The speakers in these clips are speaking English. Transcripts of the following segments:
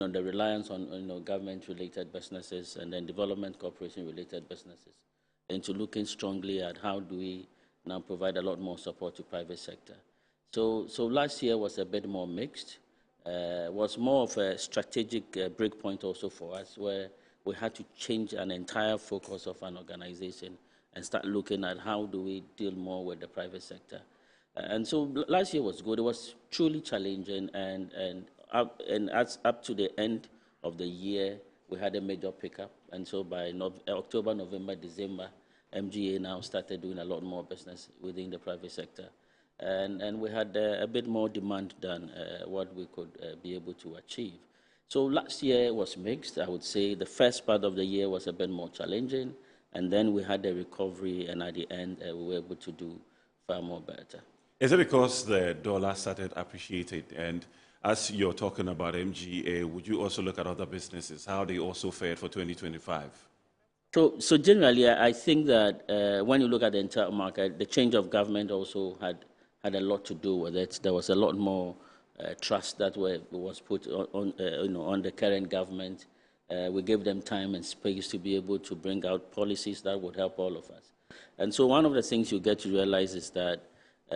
the reliance on government-related businesses and then development cooperation-related businesses, into looking strongly at how do we now provide a lot more support to private sector. So last year was a bit more mixed. Was more of a strategic breakpoint also for us, where we had to change an entire focus of an organization and start looking at how do we deal more with the private sector. And so last year was good. It was truly challenging, and up to the end of the year, we had a major pickup. And so by October, November, December, MGA now started doing a lot more business within the private sector. And we had a bit more demand than what we could be able to achieve. So last year was mixed, I would say. The first part of the year was a bit more challenging, and then we had a recovery, and at the end, we were able to do far more better. Is it because the dollar started appreciating? And as you're talking about MGA, would you also look at other businesses, how they also fared for 2025? So generally, I think that when you look at the entire market, the change of government also had a lot to do with it. There was a lot more trust that was put on the current government. We gave them time and space to be able to bring out policies that would help all of us. And so one of the things you get to realize is that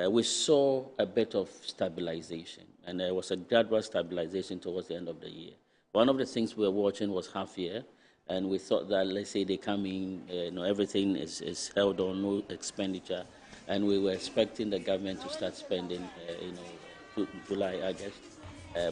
we saw a bit of stabilization, and there was a gradual stabilization towards the end of the year. One of the things we were watching was half year, and we thought that, let's say they come in, everything is held on, no expenditure, and we were expecting the government to start spending, July, August,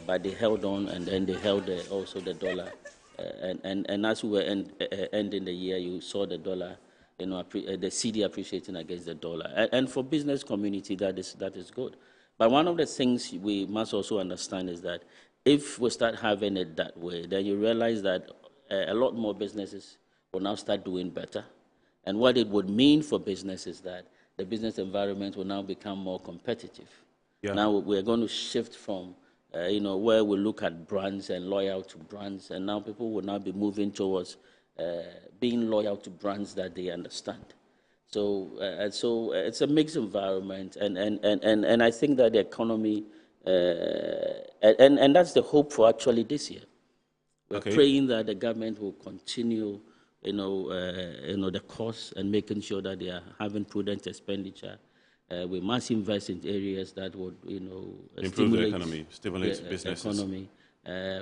but they held on, and then they held also the dollar, and as we were ending the year, you saw the dollar, the CD appreciating against the dollar, and for business community that is good. But one of the things we must also understand is that if we start having it that way, then you realize that a lot more businesses will now start doing better, and what it would mean for business is that the business environment will now become more competitive. Yeah. Now we're going to shift from, where we look at brands and loyal to brands, and now people will now be moving towards being loyal to brands that they understand. So it's a mixed environment, and I think that the economy, and that's the hope for actually this year. We're praying that the government will continue, the course and making sure that they are having prudent expenditure. We must invest in areas that would, improve the economy, stimulate businesses. Economy.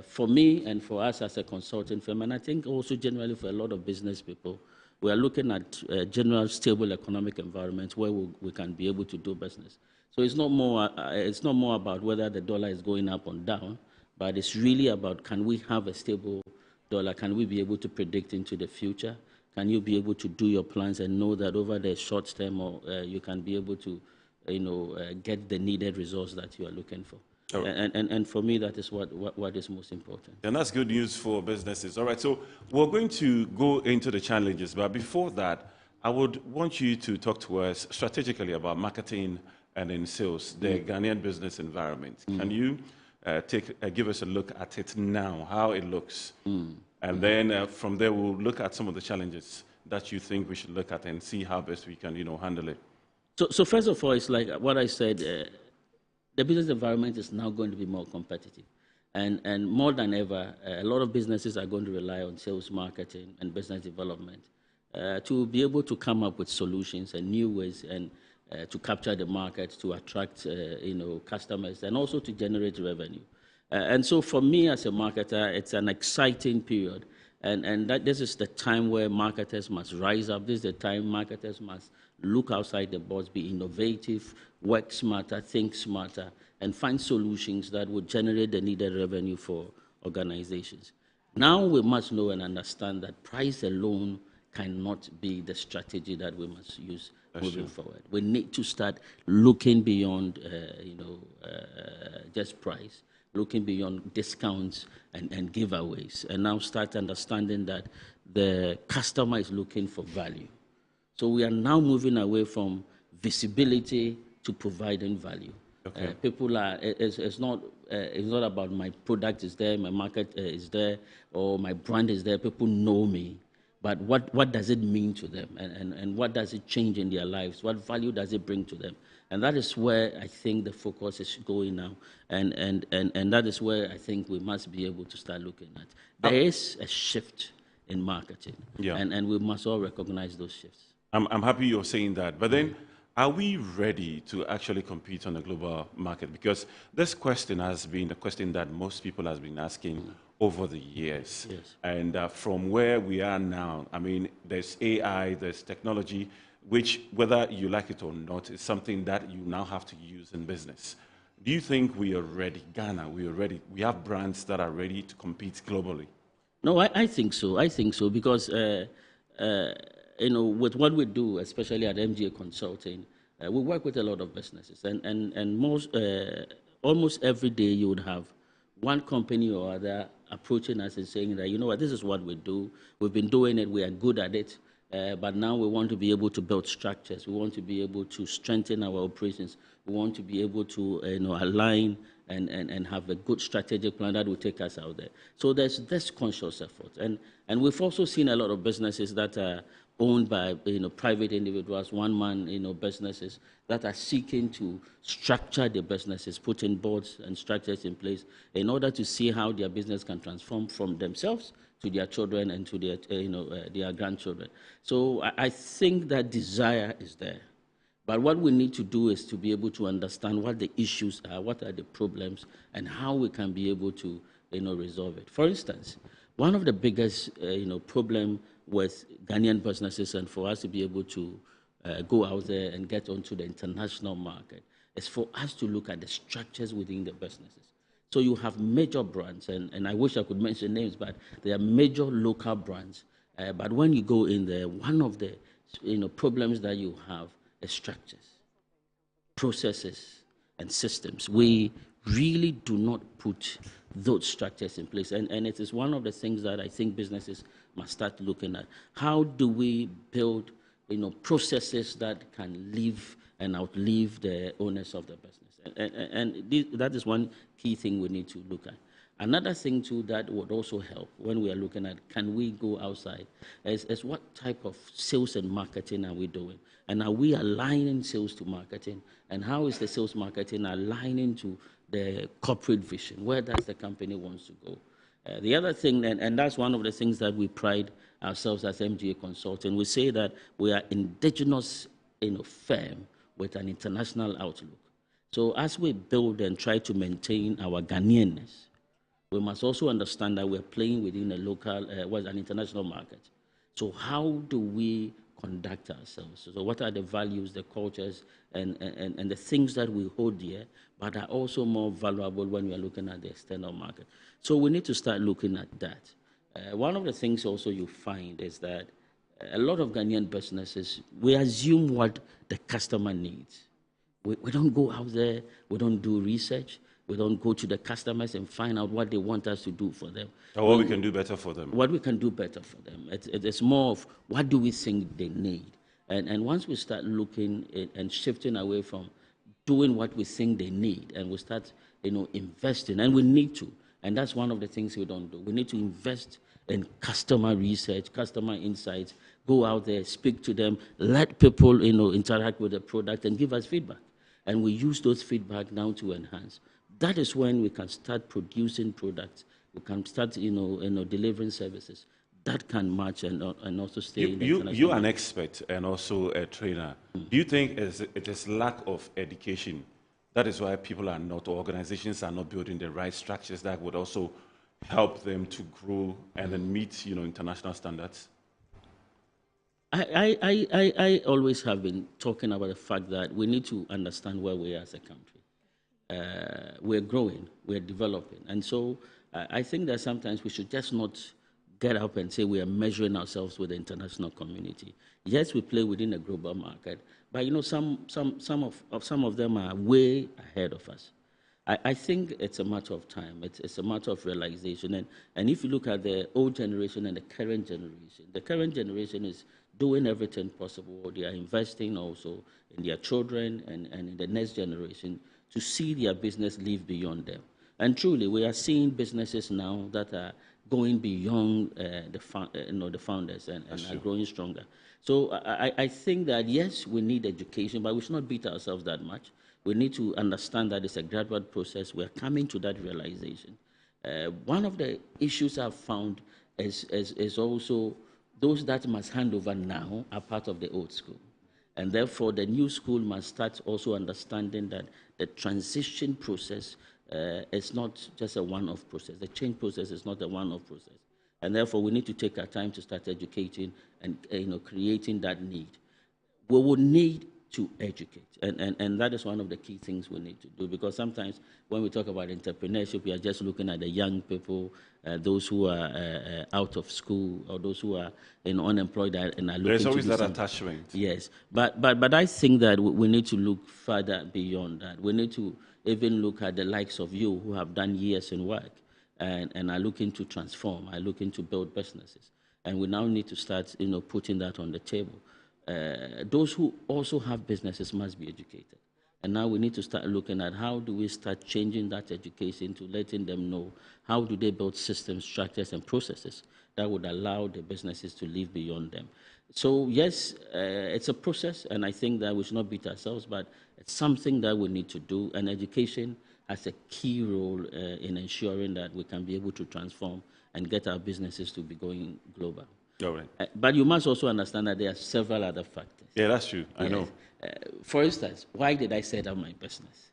For me and for us as a consulting firm, and I think also generally for a lot of business people, we are looking at a general stable economic environment where we can be able to do business. So it's not more about whether the dollar is going up or down, but it's really about, can we have a stable dollar? Can we be able to predict into the future? Can you be able to do your plans and know that over the short term, or you can be able to, get the needed results that you are looking for? Right. And for me, that is what is most important. And that's good news for businesses. All right, so we're going to go into the challenges, but before that, I would want you to talk to us strategically about marketing and in sales, the Ghanaian business environment. Can you give us a look at it now, how it looks? And then from there, we'll look at some of the challenges that you think we should look at and see how best we can, handle it. So first of all, it's like what I said, the business environment is now going to be more competitive. And more than ever, a lot of businesses are going to rely on sales, marketing, and business development to be able to come up with solutions and new ways and to capture the market, to attract customers, and also to generate revenue. And so for me as a marketer, it's an exciting period. And that this is the time where marketers must rise up. This is the time marketers must look outside the box, be innovative, work smarter, think smarter, and find solutions that would generate the needed revenue for organizations. Now we must know and understand that price alone cannot be the strategy that we must use moving forward. We need to start looking beyond, just price, looking beyond discounts and giveaways, and now start understanding that the customer is looking for value. So we are now moving away from visibility to providing value. Okay. People are, it's not about my product is there, my market is there, or my brand is there. People know me. but what does it mean to them, and what does it change in their lives? What value does it bring to them? And that is where I think the focus is going now, and that is where I think we must be able to start looking at. There is a shift in marketing, Yeah. and we must all recognize those shifts. I'm happy you're saying that. But then, are we ready to actually compete on a global market? Because this question has been a question that most people has been asking over the years. Yes. And from where we are now, I mean, there's AI, there's technology, which, whether you like it or not, is something that you now have to use in business. Do you think we are ready? Ghana, we are ready. We have brands that are ready to compete globally. No, I think so. I think so because with what we do, especially at MGA Consulting, we work with a lot of businesses, and almost every day you would have one company or other approaching us and saying that, you know what, this is what we do. We've been doing it. We are good at it. But now we want to be able to build structures. We want to be able to strengthen our operations. We want to be able to align and have a good strategic plan that will take us out there. So there's this conscious effort. And we've also seen a lot of businesses that are owned by private individuals, one-man businesses that are seeking to structure their businesses, putting boards and structures in place in order to see how their business can transform from themselves to their children and to their grandchildren. So I think that desire is there. But what we need to do is to be able to understand what the issues are, what are the problems, and how we can be able to resolve it. For instance, one of the biggest problem with Ghanaian businesses, and for us to be able to go out there and get onto the international market, is for us to look at the structures within the businesses. So you have major brands, and I wish I could mention names, but they are major local brands. But when you go in there, one of the problems that you have is structures, processes, and systems. We really do not put those structures in place. And it is one of the things that I think businesses must start looking at. How do we build processes that can live and outlive the owners of the business? That is one key thing we need to look at. Another thing too that would also help when we are looking at can we go outside is what type of sales and marketing are we doing? And are we aligning sales to marketing? And how is the sales marketing aligning to the corporate vision? Where does the company wants to go? The other thing, and that's one of the things that we pride ourselves as MGA Consulting, we say that we are indigenous firm with an international outlook. So as we build and try to maintain our Ghanaianness, we must also understand that we're playing within a local, an international market. So how do we conduct ourselves? So what are the values, the cultures, and the things that we hold dear, but are also more valuable when we are looking at the external market? So we need to start looking at that. One of the things also you find is that a lot of Ghanaian businesses, we assume what the customer needs. We don't go out there, we don't do research, we don't go to the customers and find out what they want us to do for them. Or what we can do better for them. What we can do better for them. It's more of what do we think they need. And once we start looking and shifting away from doing what we think they need, and we start investing, and we need to, and that's one of the things we don't do. We need to invest in customer research, customer insights, go out there, speak to them, let people interact with the product and give us feedback. And we use those feedback now to enhance. That is when we can start producing products. We can start, delivering services that can match and also stay in the international You're an market. expert and also a trainer. Do you think it is lack of education? That is why people are not, or organizations are not building the right structures that would also help them to grow and then meet, international standards? I always have been talking about the fact that we need to understand where we are as a country. We're growing, we're developing. And so I think that sometimes we should just not get up and say we are measuring ourselves with the international community. Yes, we play within a global market, but some of them are way ahead of us. I think it's a matter of time. It's a matter of realization. And if you look at the old generation and the current generation is doing everything possible. They are investing also in their children and in the next generation to see their business live beyond them. And truly, we are seeing businesses now that are going beyond the founders and are growing stronger. So I think that, yes, we need education, but we should not beat ourselves that much. We need to understand that it's a gradual process. We're coming to that realization. One of the issues I've found is also those that must hand over now are part of the old school. And therefore, the new school must start also understanding that the transition process is not just a one-off process. The change process is not a one-off process. And therefore, we need to take our time to start educating and creating that need. We will need to educate. And that is one of the key things we need to do, because sometimes when we talk about entrepreneurship, we are just looking at the young people, those who are out of school, or those who are unemployed and are looking There's to always do that something. attachment. Yes, but I think that we need to look further beyond that. We need to even look at the likes of you who have done years in work and are looking to transform, are looking to build businesses. And we now need to start, putting that on the table. Those who also have businesses must be educated. And now we need to start looking at how do we start changing that education to letting them know how do they build systems, structures, and processes that would allow the businesses to live beyond them. So yes, it's a process, and I think that we should not beat ourselves, but it's something that we need to do, and education has a key role in ensuring that we can be able to transform and get our businesses to be going global. All right. But you must also understand that there are several other factors. Yeah, that's true. I Yes. know. For instance, why did I set up my business?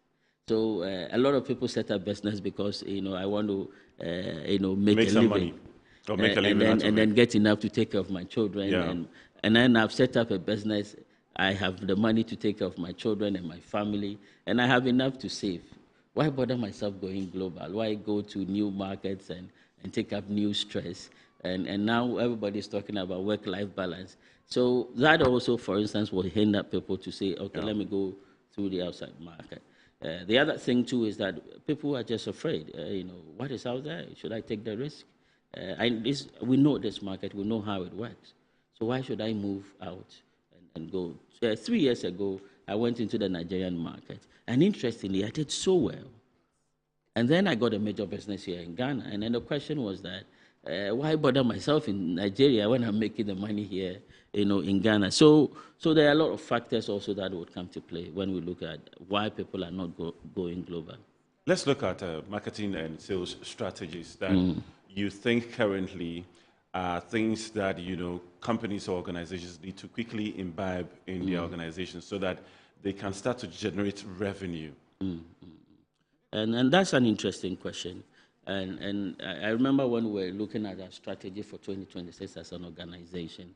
So a lot of people set up business because I want to make a some living, money or make a living and then get enough to take care of my children. Yeah. And then I've set up a business. I have the money to take care of my children and my family, and I have enough to save. Why bother myself going global? Why go to new markets and take up new stress? And now everybody's talking about work-life balance. So that also, for instance, will hinder people to say, okay, let me go through the outside market. The other thing, too, is that people are just afraid. What is out there? Should I take the risk? We know this market. We know how it works. So why should I move out and go? 3 years ago, I went into the Nigerian market. And interestingly, I did so well. And then I got a major business here in Ghana. And then the question was that, why bother myself in Nigeria when I'm making the money here, in Ghana? So there are a lot of factors also that would come to play when we look at why people are not going global. Let's look at marketing and sales strategies that you think currently are things that companies or organizations need to quickly imbibe in their organizations so that they can start to generate revenue. And that's an interesting question. And I remember when we were looking at our strategy for 2026 as an organization,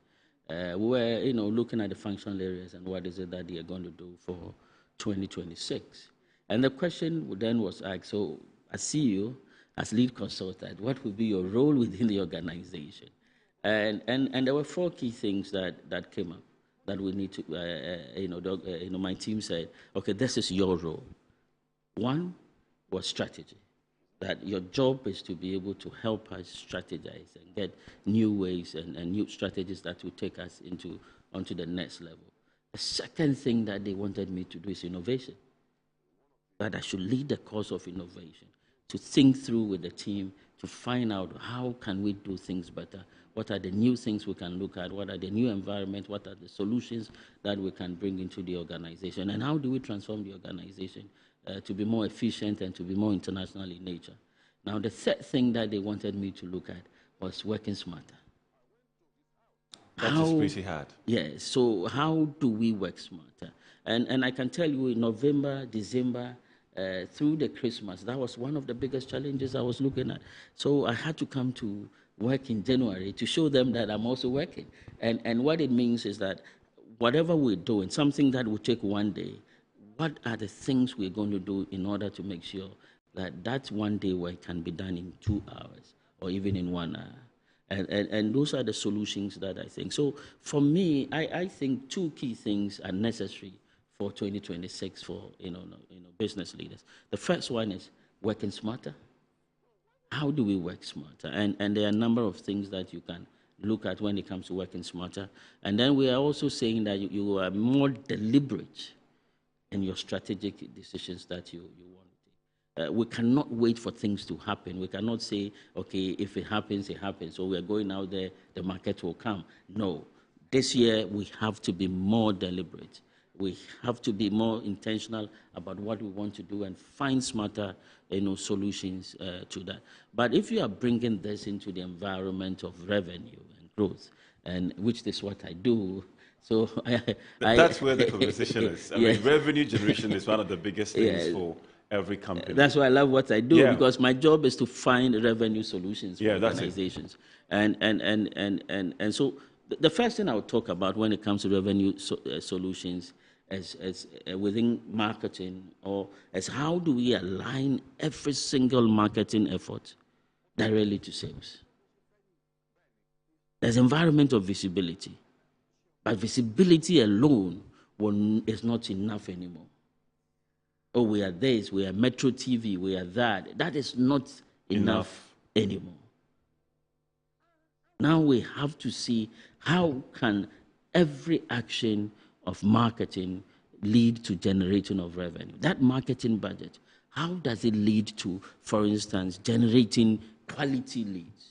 we were looking at the functional areas and what is it that they are going to do for 2026. And the question then was asked, so as CEO, as lead consultant, what will be your role within the organization? And there were 4 key things that came up that we need to, my team said, okay, this is your role. One was strategy, that your job is to be able to help us strategize and get new ways and new strategies that will take us onto the next level. The second thing that they wanted me to do is innovation, that I should lead the cause of innovation, to think through with the team, to find out how can we do things better, what are the new things we can look at, what are the new environments, what are the solutions that we can bring into the organization, and how do we transform the organization to be more efficient and to be more international in nature. Now, the third thing that they wanted me to look at was working smarter. That is pretty hard. Yes, so how do we work smarter? And I can tell you in November, December, through the Christmas, that was one of the biggest challenges I was looking at. So I had to come to work in January to show them that I'm also working. And what it means is that whatever we're doing, something that will take one day, what are the things we're going to do in order to make sure that one day work can be done in 2 hours or even in 1 hour? And those are the solutions that I think. So for me, I think 2 key things are necessary for 2026 for business leaders. The first one is working smarter. How do we work smarter? And there are a number of things that you can look at when it comes to working smarter. And then we are also saying that you are more deliberate in your strategic decisions that you want to take. We cannot wait for things to happen. We cannot say, okay, if it happens, it happens. So we're going out there, the market will come. No. This year, we have to be more deliberate. We have to be more intentional about what we want to do and find smarter, solutions to that. But if you are bringing this into the environment of revenue and growth, and which is what I do, so That's where the conversation is. I yes, mean, revenue generation is one of the biggest things yeah, for every company. that's why I love what I do, Yeah. because my job is to find revenue solutions for Yeah, that's it. organizations. And so the first thing I would talk about when it comes to revenue solutions as within marketing, or as how do we align every single marketing effort directly to sales. There's environment of visibility, but visibility alone is not enough anymore. Oh, we are this, we are Metro TV, we are that. That is not enough anymore. Now we have to see how can every action of marketing lead to generating of revenue. That marketing budget, how does it lead to, for instance, generating quality leads?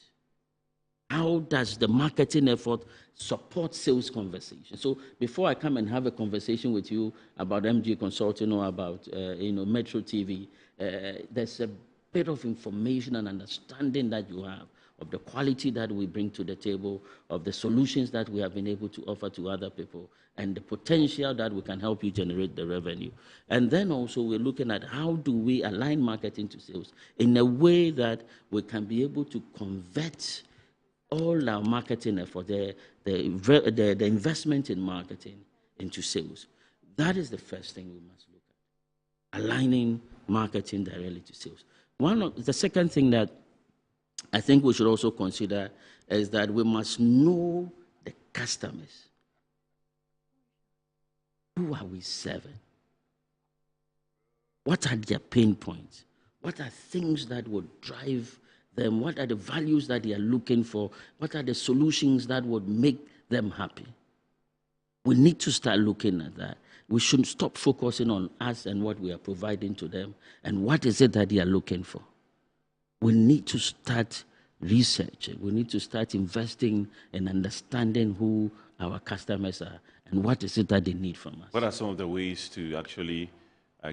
How does the marketing effort support sales conversation? So before I come and have a conversation with you about MG Consulting or about Metro TV, there's a bit of information and understanding that you have of the quality that we bring to the table, of the solutions that we have been able to offer to other people, and the potential that we can help you generate the revenue. And then also we're looking at how do we align marketing to sales in a way that we can be able to convert all our marketing effort, the investment in marketing into sales. That is the first thing we must look at, aligning marketing directly to sales. The second thing that I think we should also consider is that we must know the customers. Who are we serving? What are their pain points? What are things that would drive them? What are the values that they are looking for? What are the solutions that would make them happy? We need to start looking at that. We should stop focusing on us and what we are providing to them and what is it that they are looking for. We need to start researching. We need to start investing in understanding who our customers are and what is it that they need from us. What are some of the ways to actually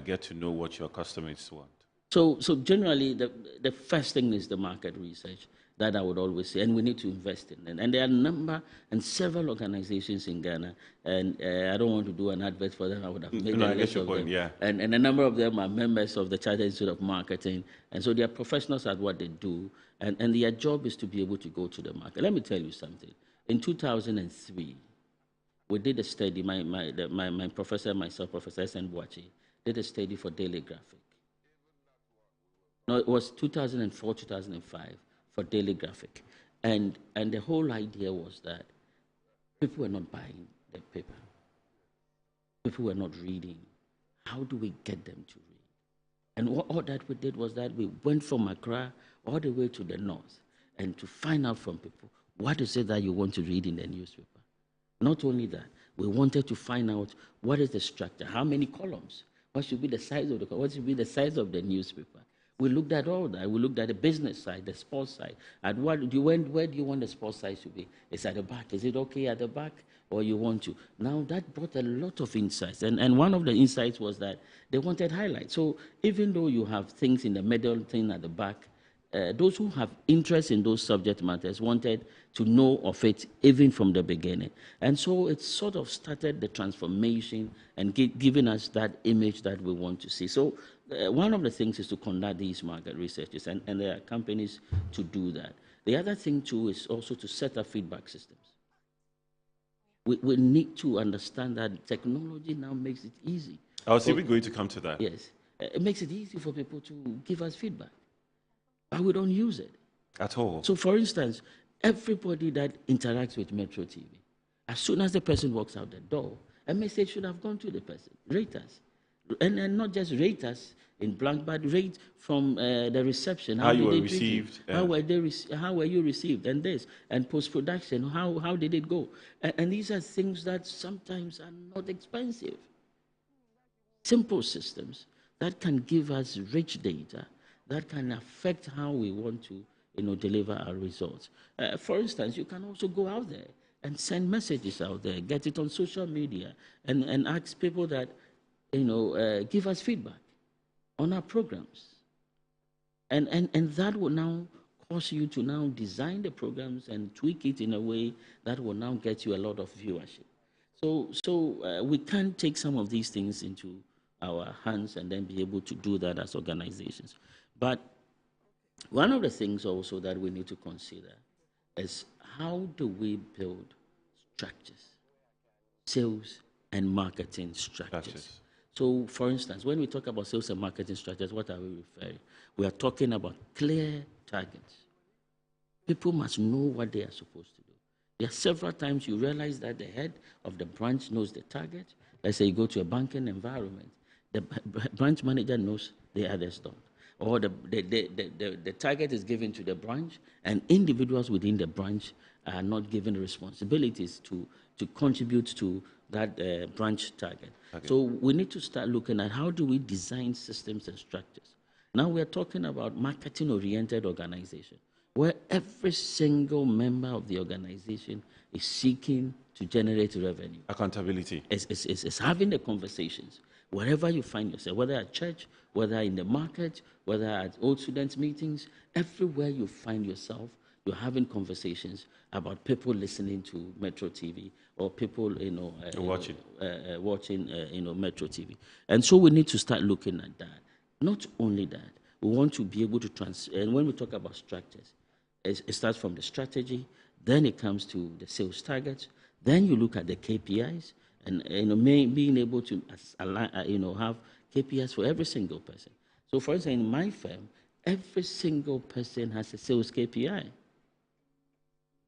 get to know what your customers want? So generally, the first thing is the market research that I would always say, and we need to invest in it. And there are a number and several organizations in Ghana, and I don't want to do an advert for them. I would have made a list of them. Yeah. And a number of them are members of the Chartered Institute of Marketing, and so they are professionals at what they do, and their job is to be able to go to the market. Let me tell you something. In 2003, we did a study. My professor, myself, Professor S.N. Boachi, did a study for Daily Graphic. No, it was 2004, 2005 for Daily Graphic. And the whole idea was that people were not buying the paper. People were not reading. How do we get them to read? And all that we did was that we went from Accra all the way to the north and to find out from people, what is it that you want to read in the newspaper? Not only that, we wanted to find out what is the structure, how many columns, what should be the size of the column, what should be the size of the newspaper. We looked at all that. We looked at the business side, the sports side. At where do you want the sports side to be? It's at the back. Is it okay at the back, or you want to? Now that brought a lot of insights, and one of the insights was that they wanted highlights. So even though you have things in the middle, thing at the back, those who have interest in those subject matters wanted to know of it even from the beginning. And so it sort of started the transformation and giving us that image that we want to see. So one of the things is to conduct these market researches, and there are companies to do that. The other thing, too, is also to set up feedback systems. We need to understand that technology now makes it easy. I was even going to come to that. Yes. It makes it easy for people to give us feedback, but we don't use it. At all. So, for instance, everybody that interacts with Metro TV, as soon as the person walks out the door, a message should have gone to the person. Rate us. And not just rate us in blank, but rate from the reception. How you were received. How were you received? And this. And post-production, how did it go? And these are things that sometimes are not expensive. Simple systems that can give us rich data that can affect how we want to, deliver our results. For instance, you can also go out there and send messages out there, get it on social media, and ask people that, give us feedback on our programs. And that will now cause you to now design the programs and tweak it in a way that will now get you a lot of viewership. So we can take some of these things into our hands and then be able to do that as organizations. But one of the things also that we need to consider is how do we build structures, sales and marketing structures. So, for instance, when we talk about sales and marketing structures, what are we referring? We are talking about clear targets. People must know what they are supposed to do. There are several times you realize that the head of the branch knows the target. Let's say you go to a banking environment, the branch manager knows the others don't. Or the target is given to the branch, and individuals within the branch are not given responsibilities to contribute to that branch target. Okay. So we need to start looking at how do we design systems and structures. Now we're talking about marketing-oriented organization, where every single member of the organization is seeking to generate revenue. Accountability. It's having the conversations. Wherever you find yourself, whether at church, whether in the market, whether at old students' meetings, everywhere you find yourself, you're having conversations about people listening to Metro TV or people, watching Metro TV. And so we need to start looking at that. Not only that, we want to be able to and when we talk about structures, it starts from the strategy, then it comes to the sales targets, then you look at the KPIs, and being able to have KPIs for every single person. So, for instance, in my firm, every single person has a sales KPI.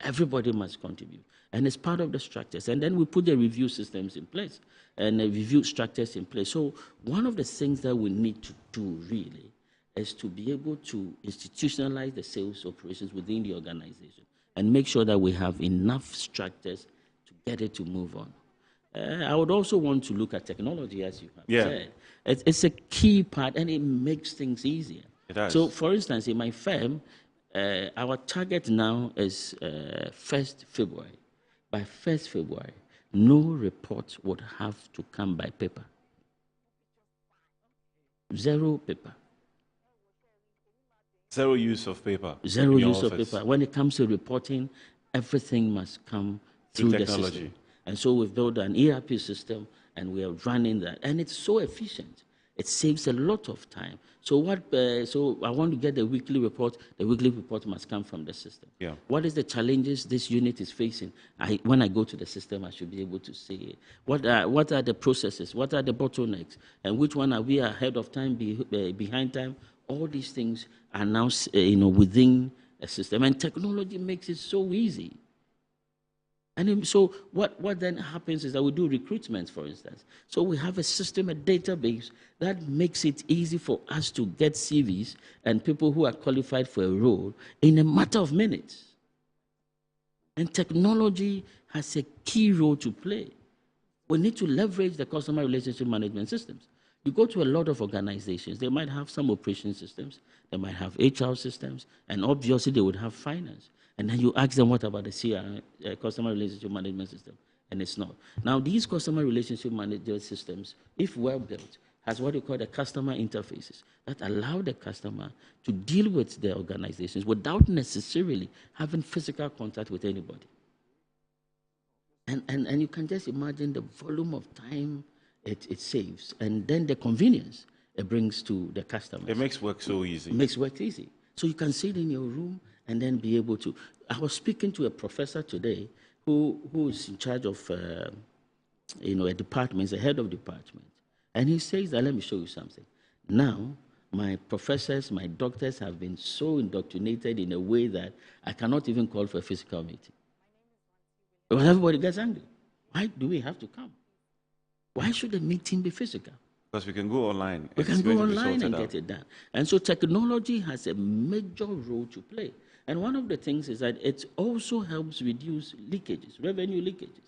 Everybody must contribute, and it's part of the structures. And then we put the review systems in place and the review structures in place. So, one of the things that we need to do really is to be able to institutionalize the sales operations within the organization and make sure that we have enough structures to get it to move on. I would also want to look at technology, as you have said. It's a key part, and it makes things easier. It does. So, for instance, in my firm, our target now is 1st February. By 1st February, no report would have to come by paper. Zero paper. Zero use of paper. Zero use of paper. When it comes to reporting, everything must come through the system. And so we've built an ERP system, and we are running that. And it's so efficient. It saves a lot of time. So so I want to get the weekly report. The weekly report must come from the system. Yeah. What is the challenges this unit is facing? When I go to the system, I should be able to say what are the processes, what are the bottlenecks, and which one are we ahead of time, behind time. All these things are now within a system, and technology makes it so easy. And so what then happens is that we do recruitment, for instance. So we have a system, a database that makes it easy for us to get CVs and people who are qualified for a role in a matter of minutes. And technology has a key role to play. We need to leverage the customer relationship management systems. You go to a lot of organizations, they might have some operation systems, they might have HR systems, and obviously they would have finance. And then you ask them, what about the CRM, customer relationship management system? And it's not. Now, these customer relationship management systems, if well built, has what you call the customer interfaces that allow the customer to deal with their organizations without necessarily having physical contact with anybody. And you can just imagine the volume of time it saves, and then the convenience it brings to the customers. It makes work so easy. It makes work easy. So you can sit in your room and then be able to. I was speaking to a professor today who is in charge of, a department, the head of department. And he says that, let me show you something. Now, my professors, my doctors have been so indoctrinated in a way that I cannot even call for a physical meeting. Because everybody gets angry. Why do we have to come? Why should the meeting be physical? Because we can go online. We can go online and get it done. And so technology has a major role to play. And one of the things is that it also helps reduce leakages, revenue leakages.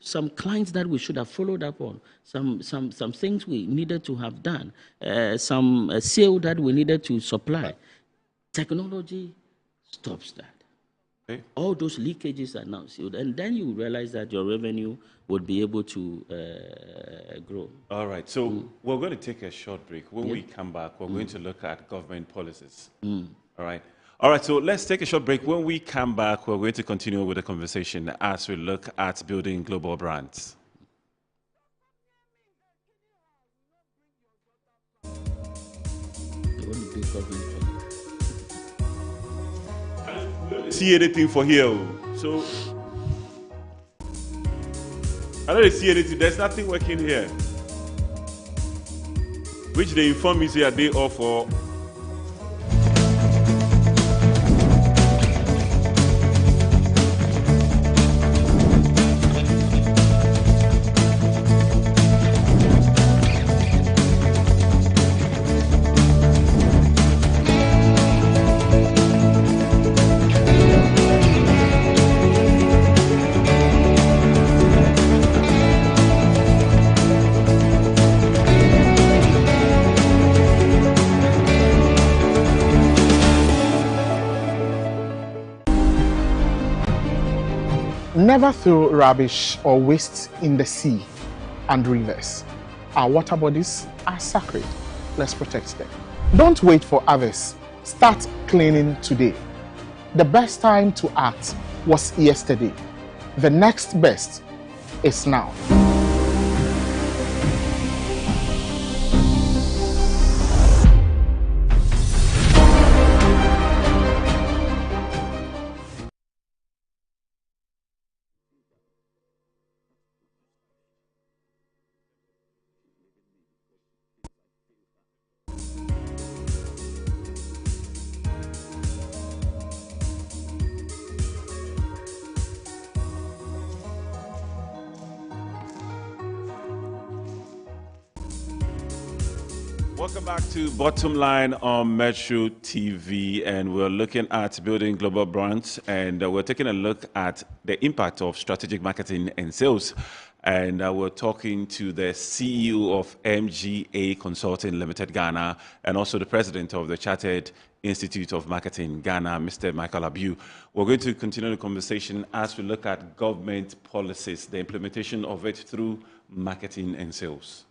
some clients that we should have followed up on, some things we needed to have done, some sale that we needed to supply. Technology stops that. Okay. All those leakages are now sealed, and then you realize that your revenue would be able to grow. All right, so we're going to take a short break. When Yeah. we come back, we're going to look at government policies. All right. All right, so let's take a short break. When we come back, we're going to continue with the conversation as we look at building global brands. You want to build government policy. I don't see anything for here. So I don't see anything. There's nothing working here. Which they inform me say a day off for. Never throw rubbish or waste in the sea and rivers. Our water bodies are sacred. Let's protect them. Don't wait for others. Start cleaning today. The best time to act was yesterday. The next best is now. Welcome back to Bottomline on Metro TV, and we're looking at building global brands, and we're taking a look at the impact of strategic marketing and sales. And we're talking to the CEO of MGA Consulting Limited Ghana, and also the president of the Chartered Institute of Marketing Ghana, Mr. Michael Abiu. We're going to continue the conversation as we look at government policies, the implementation of it through marketing and sales.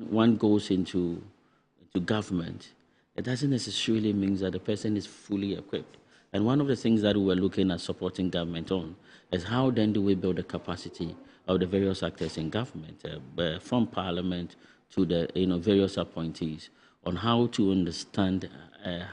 One goes into government, it doesn't necessarily mean that the person is fully equipped. And one of the things that we were looking at supporting government on is how then do we build the capacity of the various actors in government, from parliament to the various appointees, on how to understand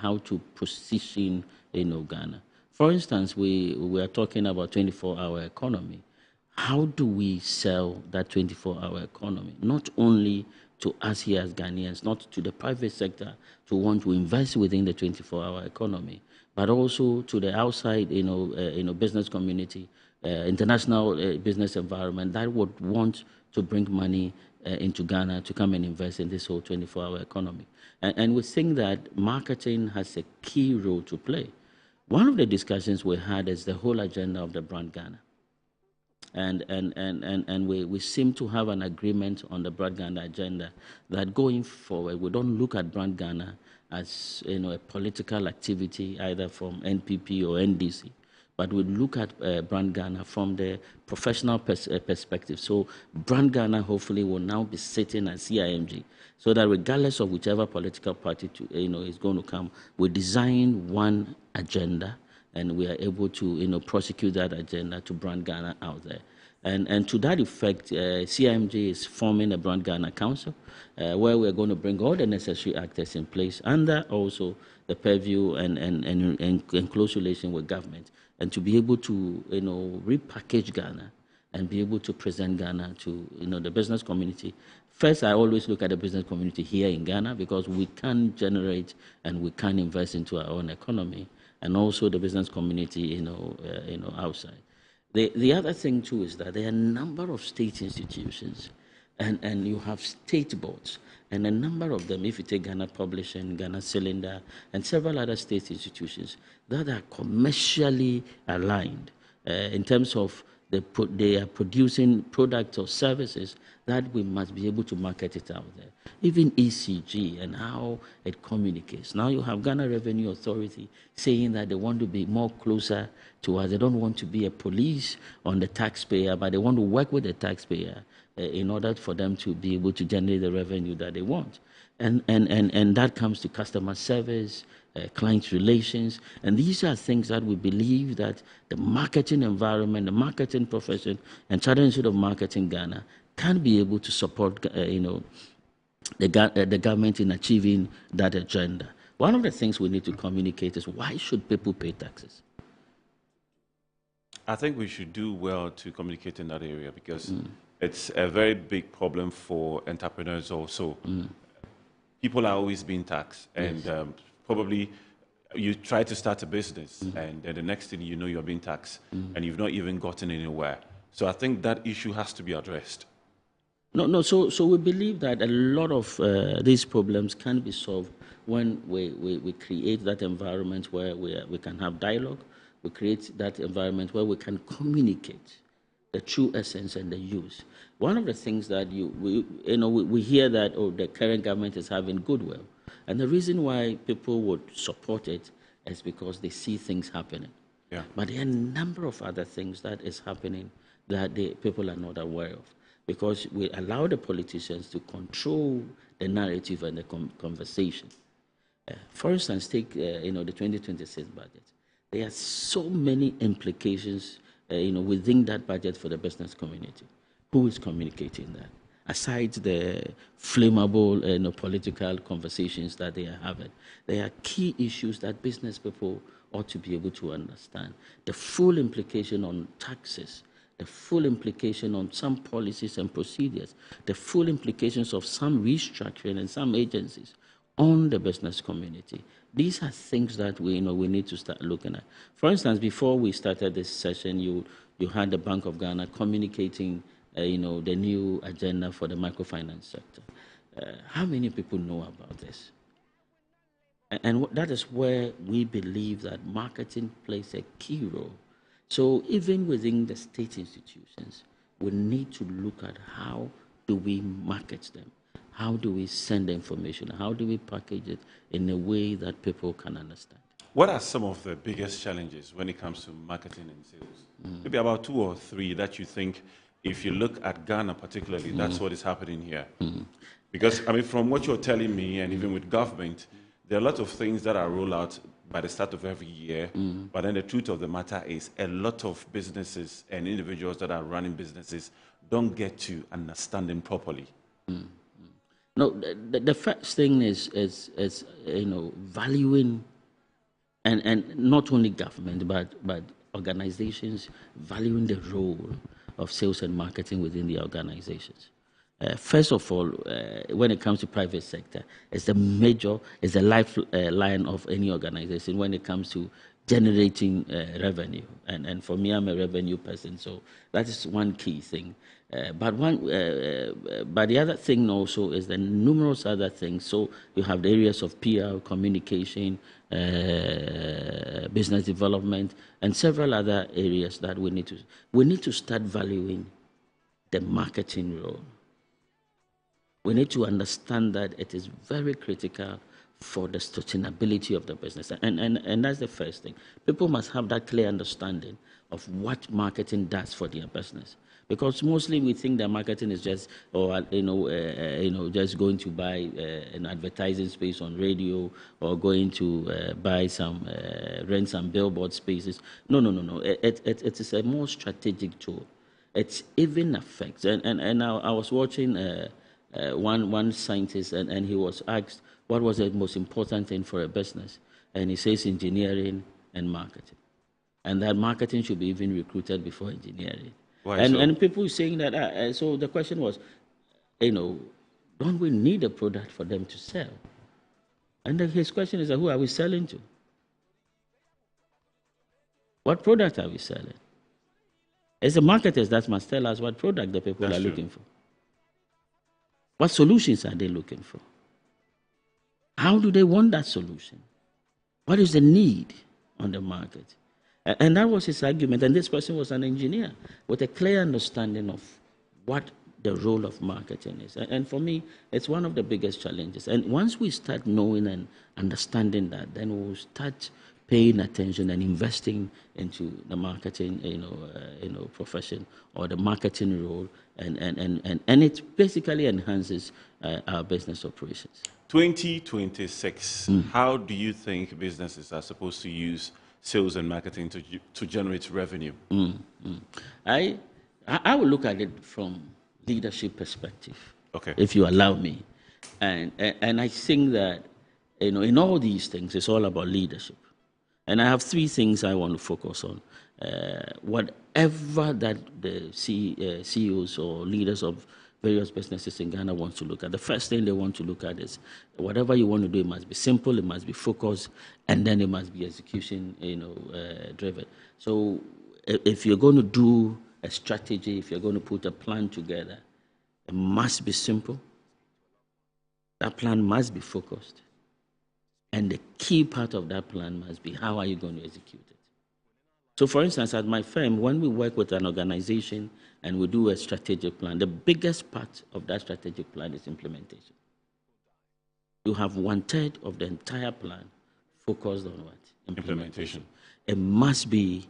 how to position Ghana. For instance, we are talking about 24-hour economy. How do we sell that 24-hour economy? Not only to us here as Ghanaians, not to the private sector to want to invest within the 24-hour economy, but also to the outside, business community, international business environment that would want to bring money into Ghana to come and invest in this whole 24-hour economy. And we think that marketing has a key role to play. One of the discussions we had is the whole agenda of the brand Ghana. And we seem to have an agreement on the Brand Ghana agenda that going forward, we don't look at Brand Ghana as a political activity either from NPP or NDC, but we look at Brand Ghana from the professional perspective. So Brand Ghana hopefully will now be sitting at CIMG, so that regardless of whichever political party is going to come, we design one agenda and we are able to prosecute that agenda to brand Ghana out there. And to that effect, CIMG is forming a Brand Ghana Council, where we're going to bring all the necessary actors in place under also the purview and close relation with government, and to be able to repackage Ghana and be able to present Ghana to the business community. First, I always look at the business community here in Ghana, because we can generate and we can invest into our own economy, and also the business community outside. The other thing too is that there are a number of state institutions, and you have state boards, and a number of them, if you take Ghana Publishing, Ghana Cylinder, and several other state institutions that are commercially aligned in terms of they are producing products or services that we must be able to market it out there. Even ECG and how it communicates. Now you have Ghana Revenue Authority saying that they want to be more closer to us. They don't want to be a police on the taxpayer, but they want to work with the taxpayer in order for them to be able to generate the revenue that they want. And that comes to customer service, client relations, and these are things that we believe that the marketing environment, the marketing profession, and Chartered Institute of Marketing Ghana can be able to support, the government in achieving that agenda. One of the things we need to communicate is, why should people pay taxes? I think we should do well to communicate in that area, because it's a very big problem for entrepreneurs also. People are always being taxed, and probably you try to start a business, and then the next thing you know, you're being taxed, and you've not even gotten anywhere. So I think that issue has to be addressed. No. So we believe that a lot of these problems can be solved when we create that environment where we can have dialogue. We create that environment where we can communicate the true essence and the use. One of the things that we hear that the current government is having goodwill, and the reason why people would support it is because they see things happening. Yeah. But there are a number of other things that is happening that the people are not aware of, because we allow the politicians to control the narrative and the conversation. For instance, take the 2026 budget. There are so many implications within that budget for the business community. Who is communicating that? Aside the flammable political conversations that they are having, there are key issues that business people ought to be able to understand. The full implication on taxes, the full implication on some policies and procedures, the full implications of some restructuring in some agencies on the business community. These are things that we need to start looking at. For instance, before we started this session, you had the Bank of Ghana communicating the new agenda for the microfinance sector. How many people know about this? And that is where we believe that marketing plays a key role. So even within the state institutions, we need to look at how do we market them? How do we send the information? How do we package it in a way that people can understand? What are some of the biggest challenges when it comes to marketing and sales? Maybe about 2 or 3 that you think, if you look at Ghana particularly, that's what is happening here. Because, from what you're telling me, and even with government, there are a lot of things that are rolled out by the start of every year, but then the truth of the matter is a lot of businesses and individuals that are running businesses don't get to understand them properly. No, the first thing is valuing, and not only government but organizations valuing the role of sales and marketing within the organizations. First of all, when it comes to private sector, it's the lifeline of any organization when it comes to generating revenue. And for me, I'm a revenue person, so that is one key thing. But the other thing also is the numerous other things. So you have the areas of PR, communication, business development, and several other areas that we need to start valuing the marketing role. We need to understand that it is very critical for the sustainability of the business. And that's the first thing. People must have that clear understanding of what marketing does for their business. Because mostly we think that marketing is just, or just going to buy an advertising space on radio, or going to buy some, rent some billboard spaces. No, no, no, no. It is a more strategic tool. It even affects, and I was watching one scientist, and he was asked what was the most important thing for a business, and he says engineering and marketing, and that marketing should be even recruited before engineering. Why and so? and people saying that. So the question was, don't we need a product for them to sell? And then his question is, who are we selling to? What product are we selling? It's the marketers that must tell us what product the people are looking for. What solutions are they looking for? How do they want that solution? What is the need on the market? And that was his argument. And this person was an engineer with a clear understanding of what the role of marketing is. And for me, it's one of the biggest challenges. And once we start knowing and understanding that, then we'll start paying attention and investing into the marketing, profession, or the marketing role, and it basically enhances our business operations. 2026, how do you think businesses are supposed to use sales and marketing to generate revenue? I will look at it from leadership perspective, okay, if you allow me, and I think that in all these things it's all about leadership, and I have three things I want to focus on. Whatever that the CEOs or leaders of various businesses in Ghana want to look at, the first thing they want to look at is whatever you want to do, it must be simple, it must be focused, and then it must be execution driven. So if you're going to do a strategy, if you're going to put a plan together, it must be simple, that plan must be focused, and the key part of that plan must be how are you going to execute it. So, for instance, at my firm, when we work with an organization and we do a strategic plan, the biggest part of that strategic plan is implementation. You have 1/3 of the entire plan focused on what? Implementation. It must be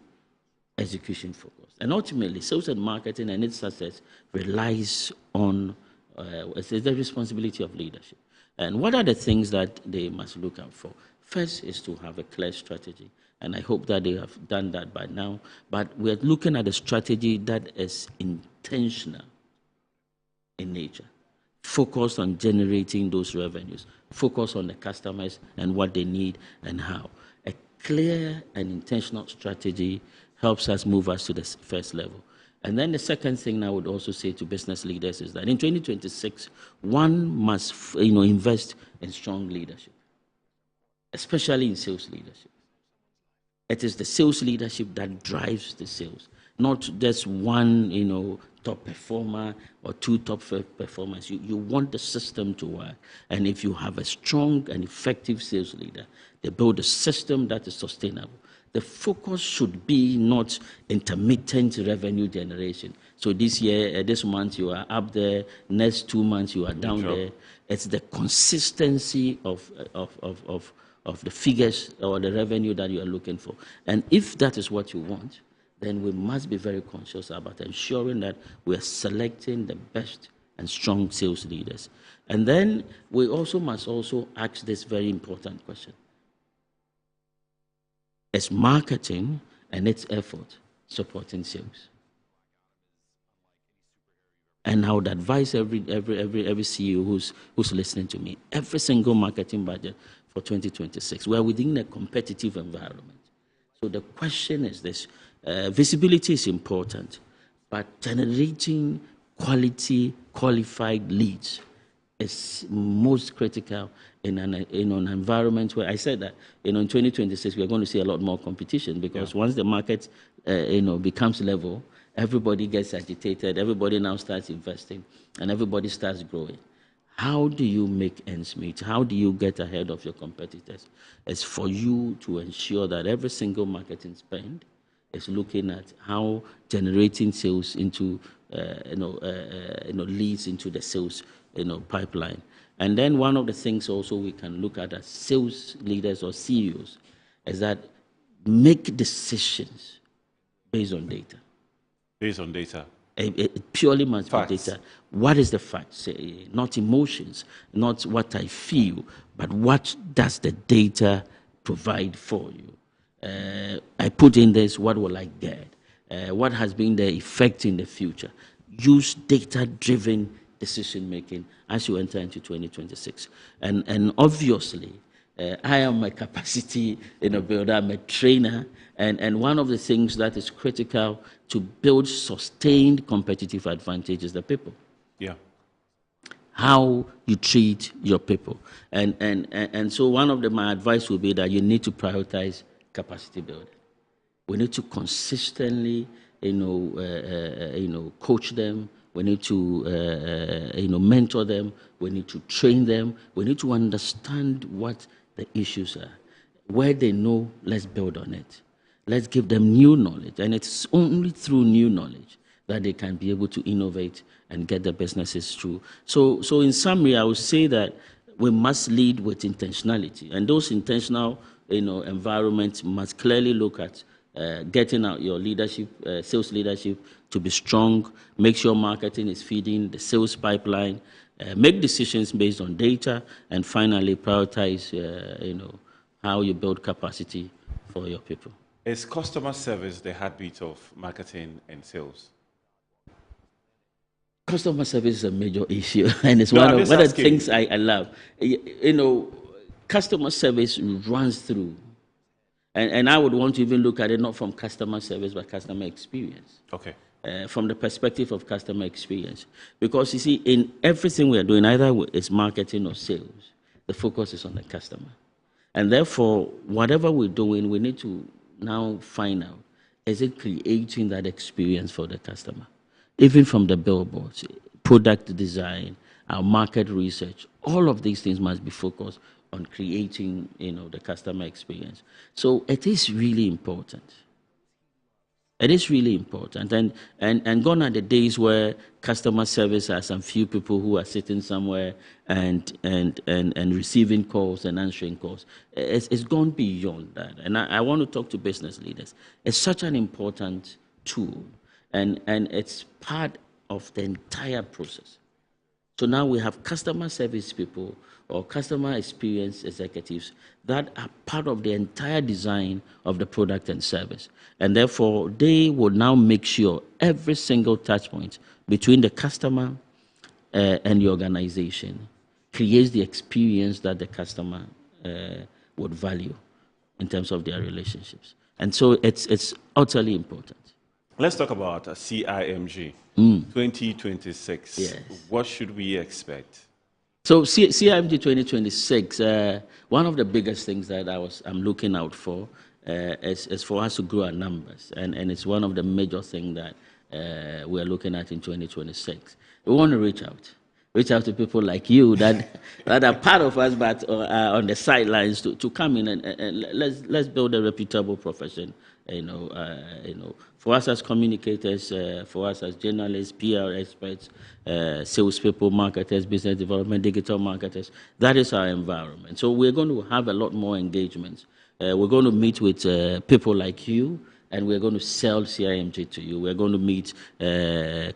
execution focused. And ultimately, sales and marketing and its success relies on it's the responsibility of leadership. And what are the things that they must look out for? First is to have a clear strategy. And I hope that they have done that by now. But we're looking at a strategy that is intentional in nature, focused on generating those revenues, focused on the customers and what they need and how. A clear and intentional strategy helps us move us to the first level. And then the second thing I would also say to business leaders is that in 2026, one must invest in strong leadership, especially in sales leadership. It is the sales leadership that drives the sales, not just one, top performer or two top performers. You want the system to work. And if you have a strong and effective sales leader, they build a system that is sustainable. The focus should be not intermittent revenue generation. So this year, this month you are up there, next 2 months you are down there. It's the consistency of the figures or the revenue that you are looking for. And if that is what you want, then we must be very conscious about ensuring that we are selecting the best and strong sales leaders. And then we must ask this very important question. Is marketing and its effort supporting sales? And I would advise every CEO who's listening to me, every single marketing budget for 2026, we are within a competitive environment. So the question is this: visibility is important, but generating quality, qualified leads is most critical in an environment where I said that in 2026 we are going to see a lot more competition, because once the market becomes level, everybody gets agitated, everybody now starts investing, and everybody starts growing. How do you make ends meet? How do you get ahead of your competitors? It's for you to ensure that every single marketing spend is looking at how generating sales into leads into the sales pipeline. And then one of the things also we can look at as sales leaders or CEOs is that make decisions based on data. Based on data. It purely must Facts. be data. What is the facts? Not emotions, not what I feel, but what does the data provide for you? I put in this, what will I get? What has been the effect in the future? Use data-driven decision-making as you enter into 2026. And obviously, I am a capacity builder, I'm a trainer, and one of the things that is critical to build sustained competitive advantage is the people. Yeah. How you treat your people. And so one of my advice would be that you need to prioritize capacity building. We need to consistently, coach them. We need to, mentor them. We need to train them. We need to understand what the issues are. Where they know, let's build on it. Let's give them new knowledge. And it's only through new knowledge that they can be able to innovate and get their businesses through. So in summary, I would say that we must lead with intentionality. And those intentional, environments must clearly look at getting out your leadership, sales leadership to be strong, make sure marketing is feeding the sales pipeline, make decisions based on data, and finally prioritize, how you build capacity for your people. Is customer service the heartbeat of marketing and sales? Customer service is a major issue, and it's No, one I'm of just the asking. things I love. Customer service runs through, and I would want to even look at it not from customer service, but customer experience. Okay. From the perspective of customer experience. Because you see, in everything we are doing, either it's marketing or sales, the focus is on the customer. And therefore, whatever we're doing, we need to now find out, is it creating that experience for the customer? Even from the billboards, product design, our market research, all of these things must be focused on creating, the customer experience. So it is really important. It is really important. And gone are the days where customer service are some few people who are sitting somewhere and receiving calls and answering calls. It's gone beyond that. And I want to talk to business leaders. It's such an important tool, and it's part of the entire process. So now we have customer service people or customer experience executives that are part of the entire design of the product and service. And therefore, they will now make sure every single touch point between the customer and the organization creates the experience that the customer would value in terms of their relationships. And so it's utterly important. Let's talk about CIMG 2026. Yes. What should we expect? So CIMG 2026, one of the biggest things that I'm looking out for is for us to grow our numbers, and it's one of the major things that we're looking at in 2026. We want to reach out to people like you that are part of us, but are on the sidelines to come in and let's build a reputable profession. For us as communicators, for us as journalists, PR experts, salespeople, marketers, business development, digital marketers, that is our environment. So we're going to have a lot more engagements. We're going to meet with people like you, and we're going to sell CIMG to you. We're going to meet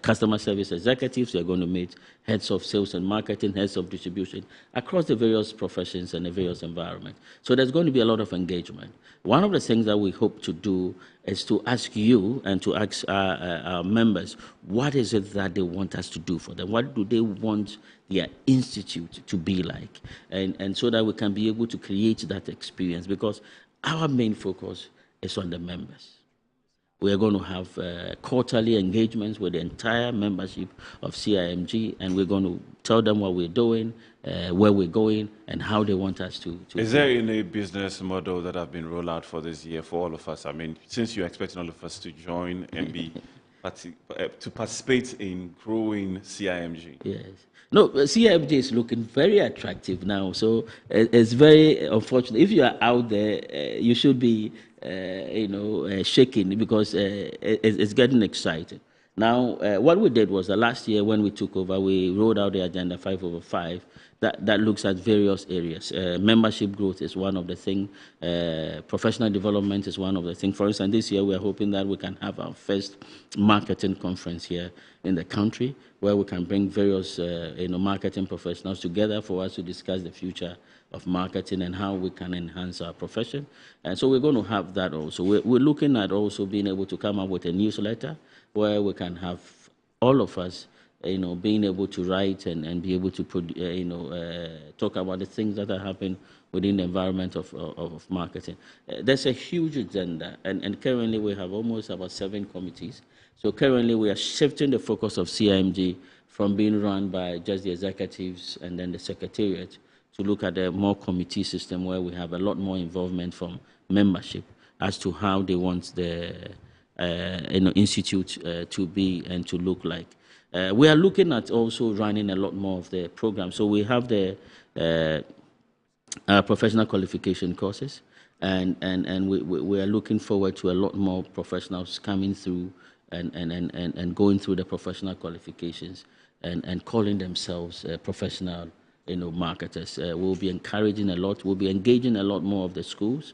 customer service executives. We're going to meet heads of sales and marketing, heads of distribution, across the various professions and the various environments. So there's going to be a lot of engagement. One of the things that we hope to do is to ask you and to ask our members, what is it that they want us to do for them? What do they want their institute to be like? And so that we can be able to create that experience, because our main focus is on the members. We are going to have quarterly engagements with the entire membership of CIMG, and we're going to tell them what we're doing, where we're going, and how they want us to. Is there any business model that have been rolled out for this year for all of us? I mean, since you're expecting all of us to join and to participate in growing CIMG. Yes. No, CIMG is looking very attractive now, so it's very unfortunate. If you are out there, you should be, shaking, because it's getting exciting. Now, what we did was last year when we took over, we rolled out the Agenda 5/5 that looks at various areas. Membership growth is one of the things. Professional development is one of the things. For instance, this year we are hoping that we can have our first marketing conference here in the country, where we can bring various marketing professionals together for us to discuss the future of marketing and how we can enhance our profession. And so we're going to have that also. We're looking at also being able to come up with a newsletter where we can have all of us, being able to write and be able to, talk about the things that are happening within the environment of marketing. There's a huge agenda, and currently we have almost about 7 committees. So currently we are shifting the focus of CIMG from being run by just the executives and then the secretariat to look at a more committee system where we have a lot more involvement from membership as to how they want the institute to be and to look like. We are looking at also running a lot more of the programs. So we have the professional qualification courses, and we are looking forward to a lot more professionals coming through and going through the professional qualifications and calling themselves professional marketers. We'll be encouraging a lot. We'll be engaging a lot more of the schools.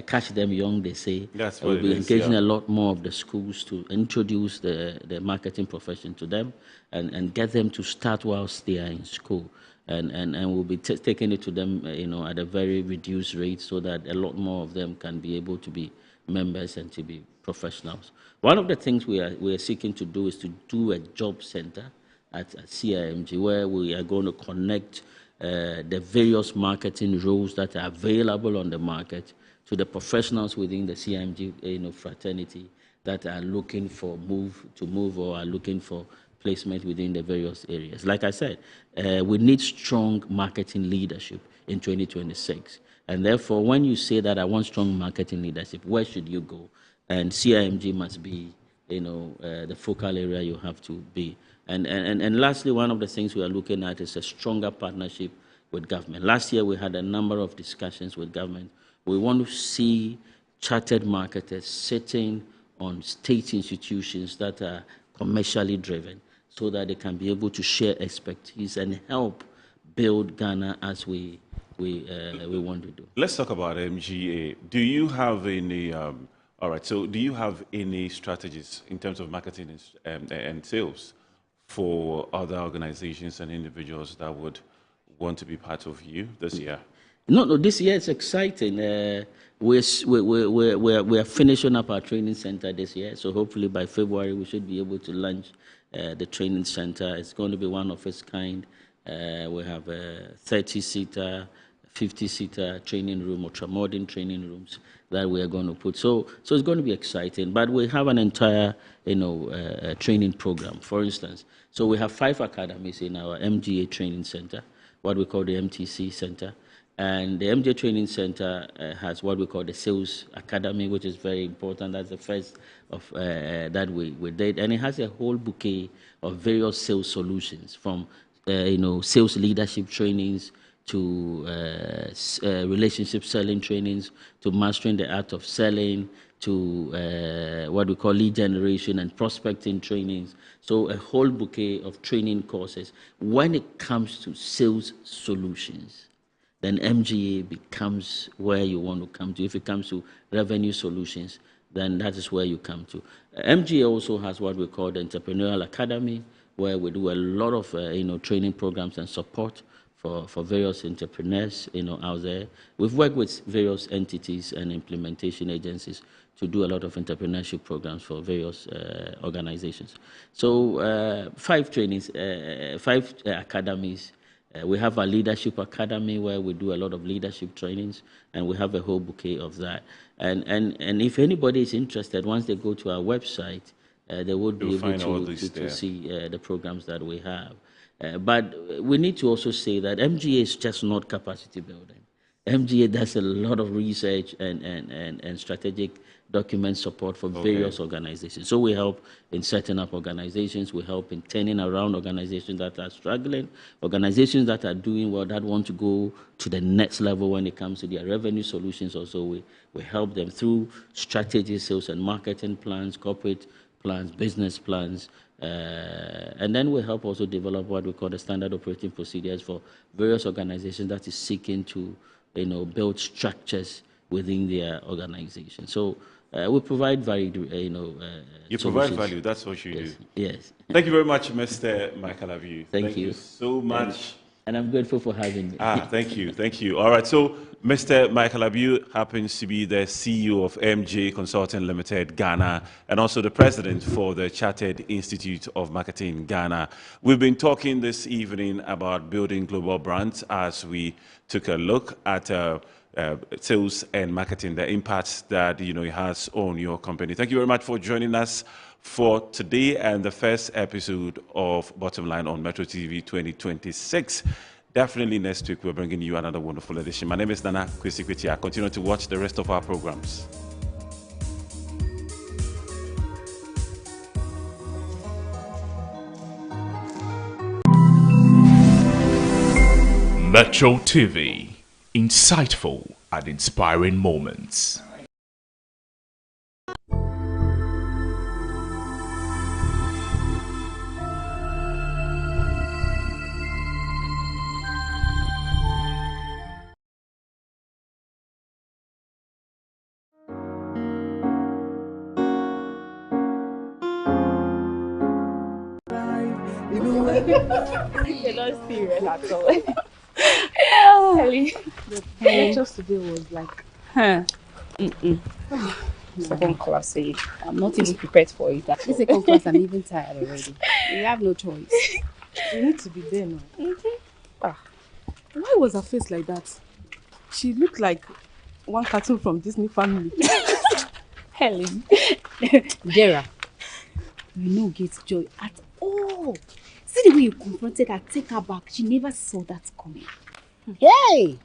Catch them young, they say. That's what we'll be engaging yeah. a lot more of the schools to introduce the marketing profession to them and get them to start whilst they are in school. And we'll be taking it to them, at a very reduced rate so that a lot more of them can be able to be members and to be professionals. One of the things we are seeking to do is to do a job center at CIMG where we are going to connect the various marketing roles that are available on the market to the professionals within the CIMG fraternity that are looking for move or are looking for placement within the various areas. Like I said, we need strong marketing leadership in 2026. And therefore, when you say that I want strong marketing leadership, where should you go? And CIMG must be, the focal area you have to be. And lastly, one of the things we are looking at is a stronger partnership with government. Last year, we had a number of discussions with government. We want to see chartered marketers sitting on state institutions that are commercially driven so that they can be able to share expertise and help build Ghana as we want to do. Let's talk about MGA. Do you have any, all right, so do you have any strategies in terms of marketing and sales for other organizations and individuals that would want to be part of you this year? No, this year it's exciting. We're finishing up our training center this year, so hopefully by February we should be able to launch the training center. It's going to be one of its kind. We have a 30-seater, 50-seater training room, ultra-modern training rooms that we are going to put. So it's going to be exciting. But we have an entire, training program, for instance. So we have 5 academies in our MGA training center, what we call the MTC Center. And the MGA Training Center has what we call the Sales Academy, which is very important. That's the first of that we did. And it has a whole bouquet of various sales solutions from, sales leadership trainings to relationship selling trainings, to mastering the art of selling, to what we call lead generation and prospecting trainings. So a whole bouquet of training courses. When it comes to sales solutions, then MGA becomes where you want to come to. If it comes to revenue solutions, then that is where you come to. MGA also has what we call the Entrepreneurial Academy, where we do a lot of training programs and support for various entrepreneurs out there. We've worked with various entities and implementation agencies to do a lot of entrepreneurship programs for various organizations. So 5 trainings, 5 academies. We have a leadership academy where we do a lot of leadership trainings, and we have a whole bouquet of that. And if anybody is interested, once they go to our website, they would be able to see the programs that we have. But we need to also say that MGA is just not capacity building. MGA does a lot of research and strategic document support for various organizations. So we help in setting up organizations, we help in turning around organizations that are struggling, organizations that are doing well, that want to go to the next level when it comes to their revenue solutions. Also, we help them through strategy, sales and marketing plans, corporate plans, business plans, and then we help also develop what we call the standard operating procedures for various organizations that is seeking to, build structures within their organization. So we provide varied, You provide solutions. value. That's what you do. Yes. Thank you very much, Mr. Michael Aviu. Thank you so much. And I'm grateful for having me. Thank you. All right, so Mr. Michael Abiu happens to be the CEO of MJ Consulting Limited, Ghana, and also the president for the Chartered Institute of Marketing, Ghana. We've been talking this evening about building global brands as we took a look at sales and marketing, the impact that it has on your company. Thank you very much for joining us for today and the first episode of Bottomline on Metro TV 2026. Definitely next week we're bringing you another wonderful edition. My name is Nana Kwesi. Continue to watch the rest of our programs. Metro TV, insightful and inspiring moments. You're not serious at all. Ellie, the lectures today was like, second class. I'm not even prepared for it. This second class, I'm even tired already. You have no choice. You need to be there now. Why was her face like that? She looked like one cartoon from Disney family. Helen. Dara, you no get joy at all. See the way you confronted her, take her back. She never saw that coming. Yay!